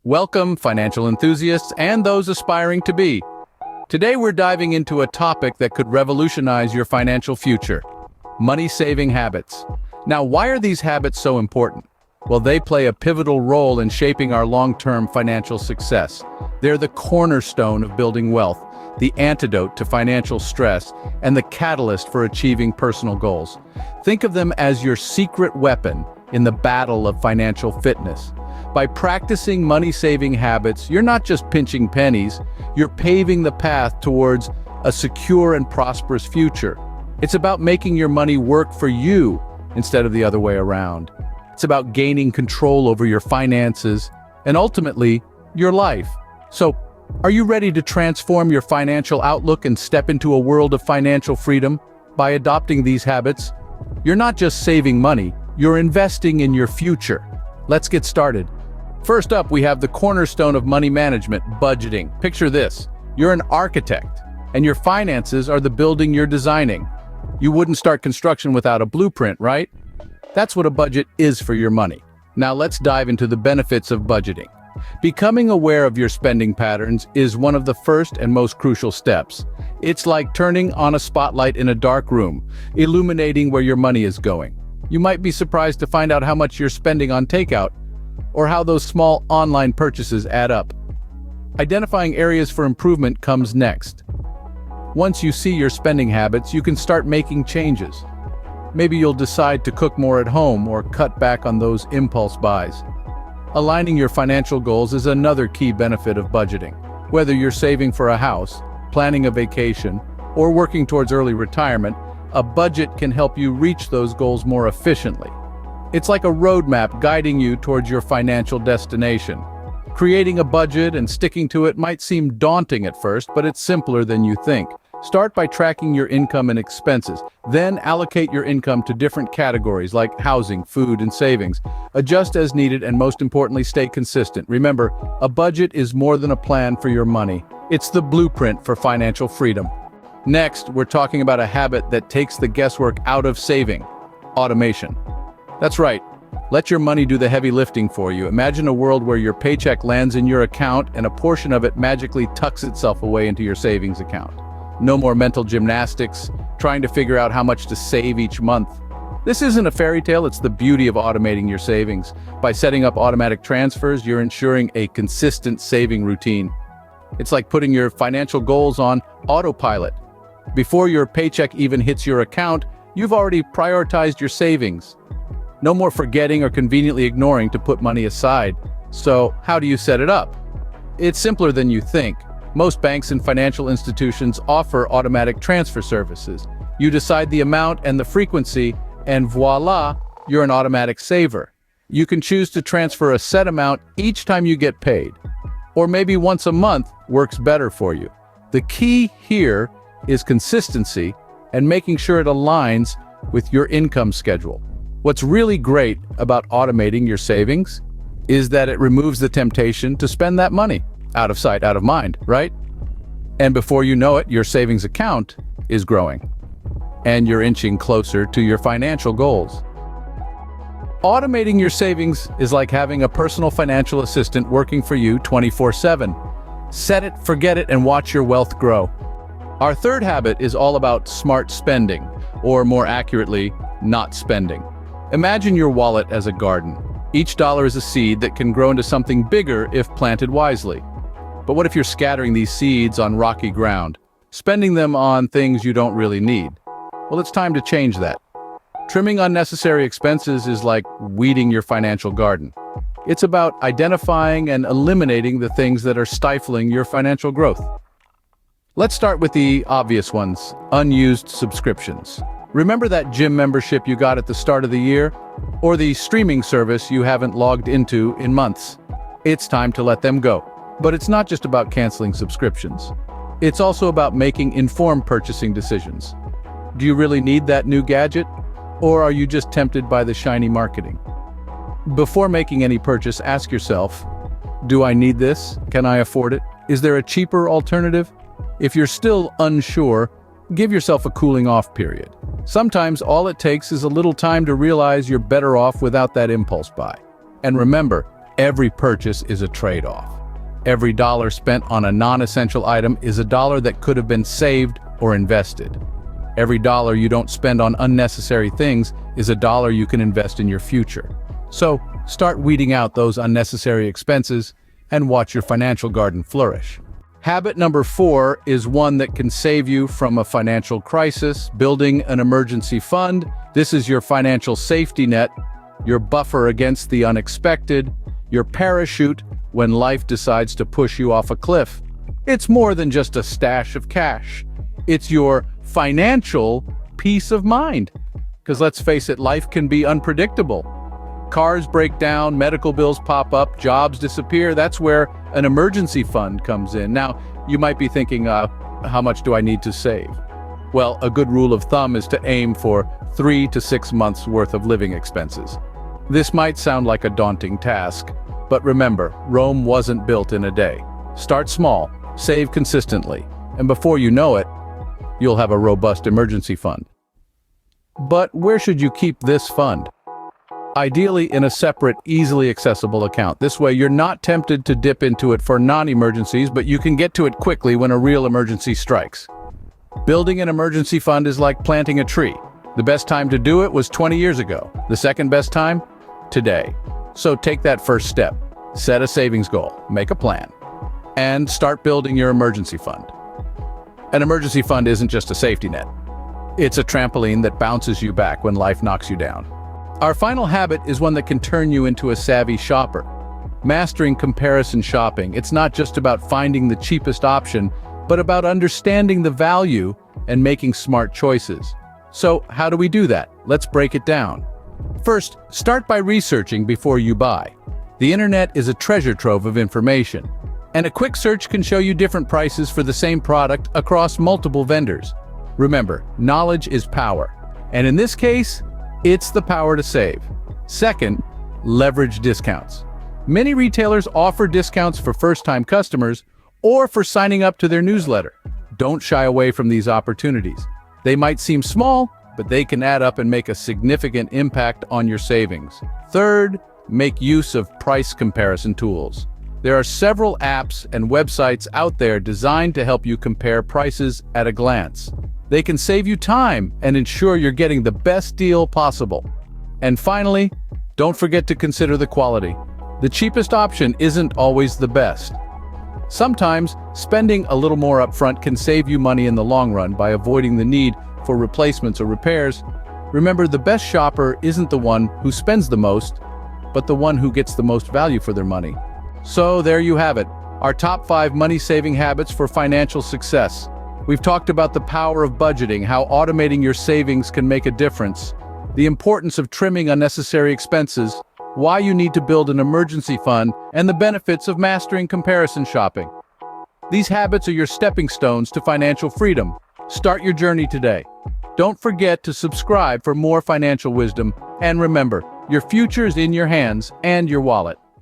Welcome, financial enthusiasts and those aspiring to be. Today we're diving into a topic that could revolutionize your financial future: money-saving habits. Now, why are these habits so important? Well, they play a pivotal role in shaping our long-term financial success. They're the cornerstone of building wealth, the antidote to financial stress, and the catalyst for achieving personal goals. Think of them as your secret weapon in the battle of financial fitness. By practicing money-saving habits, you're not just pinching pennies, you're paving the path towards a secure and prosperous future. It's about making your money work for you instead of the other way around. It's about gaining control over your finances and ultimately, your life. So, are you ready to transform your financial outlook and step into a world of financial freedom? By adopting these habits, you're not just saving money, you're investing in your future. Let's get started. First up, we have the cornerstone of money management: budgeting. Picture this: you're an architect, and your finances are the building you're designing. You wouldn't start construction without a blueprint, right? That's what a budget is for your money. Now let's dive into the benefits of budgeting. Becoming aware of your spending patterns is one of the first and most crucial steps. It's like turning on a spotlight in a dark room, illuminating where your money is going. You might be surprised to find out how much you're spending on takeout, or how those small online purchases add up. Identifying areas for improvement comes next. Once you see your spending habits, you can start making changes. Maybe you'll decide to cook more at home or cut back on those impulse buys. Aligning your financial goals is another key benefit of budgeting. Whether you're saving for a house, planning a vacation, or working towards early retirement, a budget can help you reach those goals more efficiently. It's like a roadmap guiding you towards your financial destination. Creating a budget and sticking to it might seem daunting at first, but it's simpler than you think. Start by tracking your income and expenses. Then allocate your income to different categories like housing, food, and savings. Adjust as needed, and most importantly, stay consistent. Remember, a budget is more than a plan for your money. It's the blueprint for financial freedom. Next, we're talking about a habit that takes the guesswork out of saving: automation. That's right. Let your money do the heavy lifting for you. Imagine a world where your paycheck lands in your account and a portion of it magically tucks itself away into your savings account. No more mental gymnastics, trying to figure out how much to save each month. This isn't a fairy tale, it's the beauty of automating your savings. By setting up automatic transfers, you're ensuring a consistent saving routine. It's like putting your financial goals on autopilot. Before your paycheck even hits your account, you've already prioritized your savings. No more forgetting or conveniently ignoring to put money aside. So, how do you set it up? It's simpler than you think. Most banks and financial institutions offer automatic transfer services. You decide the amount and the frequency, and voila, you're an automatic saver. You can choose to transfer a set amount each time you get paid. Or maybe once a month works better for you. The key here is consistency and making sure it aligns with your income schedule. What's really great about automating your savings is that it removes the temptation to spend that money. Out of sight, out of mind, right? And before you know it, your savings account is growing, and you're inching closer to your financial goals. Automating your savings is like having a personal financial assistant working for you 24/7. Set it, forget it, and watch your wealth grow. Our third habit is all about smart spending, or more accurately, not spending. Imagine your wallet as a garden. Each dollar is a seed that can grow into something bigger if planted wisely. But what if you're scattering these seeds on rocky ground, spending them on things you don't really need? Well, it's time to change that. Trimming unnecessary expenses is like weeding your financial garden. It's about identifying and eliminating the things that are stifling your financial growth. Let's start with the obvious ones: unused subscriptions. Remember that gym membership you got at the start of the year? Or the streaming service you haven't logged into in months? It's time to let them go. But it's not just about canceling subscriptions. It's also about making informed purchasing decisions. Do you really need that new gadget? Or are you just tempted by the shiny marketing? Before making any purchase, ask yourself, do I need this? Can I afford it? Is there a cheaper alternative? If you're still unsure, give yourself a cooling off period. Sometimes all it takes is a little time to realize you're better off without that impulse buy. And remember, Every purchase is a trade-off. Every dollar spent on a non-essential item is a dollar that could have been saved or invested. Every dollar you don't spend on unnecessary things is a dollar you can invest in your future. So, start weeding out those unnecessary expenses and watch your financial garden flourish. Habit number 4 is one that can save you from a financial crisis: building an emergency fund. This is your financial safety net, your buffer against the unexpected, your parachute when life decides to push you off a cliff. It's more than just a stash of cash. It's your financial peace of mind. Because let's face it, life can be unpredictable. Cars break down, medical bills pop up, jobs disappear. That's where an emergency fund comes in. Now, you might be thinking, how much do I need to save? Well, a good rule of thumb is to aim for 3 to 6 months worth of living expenses. This might sound like a daunting task, but remember, Rome wasn't built in a day. Start small, save consistently, and before you know it, you'll have a robust emergency fund. But where should you keep this fund? Ideally in a separate, easily accessible account. This way you're not tempted to dip into it for non-emergencies, but you can get to it quickly when a real emergency strikes. Building an emergency fund is like planting a tree. The best time to do it was 20 years ago. The second best time? Today. So take that first step. Set a savings goal, make a plan, and start building your emergency fund. An emergency fund isn't just a safety net. It's a trampoline that bounces you back when life knocks you down. Our final habit is one that can turn you into a savvy shopper. Mastering comparison shopping. It's not just about finding the cheapest option, but about understanding the value and making smart choices. So, how do we do that? Let's break it down. First, start by researching before you buy. The internet is a treasure trove of information, and a quick search can show you different prices for the same product across multiple vendors. Remember, knowledge is power, and in this case, it's the power to save. Second, leverage discounts. Many retailers offer discounts for first-time customers or for signing up to their newsletter. Don't shy away from these opportunities. They might seem small, but they can add up and make a significant impact on your savings. Third, make use of price comparison tools. There are several apps and websites out there designed to help you compare prices at a glance. They can save you time and ensure you're getting the best deal possible. And finally, don't forget to consider the quality. The cheapest option isn't always the best. Sometimes, spending a little more upfront can save you money in the long run by avoiding the need for replacements or repairs. Remember, the best shopper isn't the one who spends the most, but the one who gets the most value for their money. So there you have it, our top 5 money-saving habits for financial success. We've talked about the power of budgeting, how automating your savings can make a difference, the importance of trimming unnecessary expenses, why you need to build an emergency fund, and the benefits of mastering comparison shopping. These habits are your stepping stones to financial freedom. Start your journey today. Don't forget to subscribe for more financial wisdom, and remember, your future is in your hands and your wallet.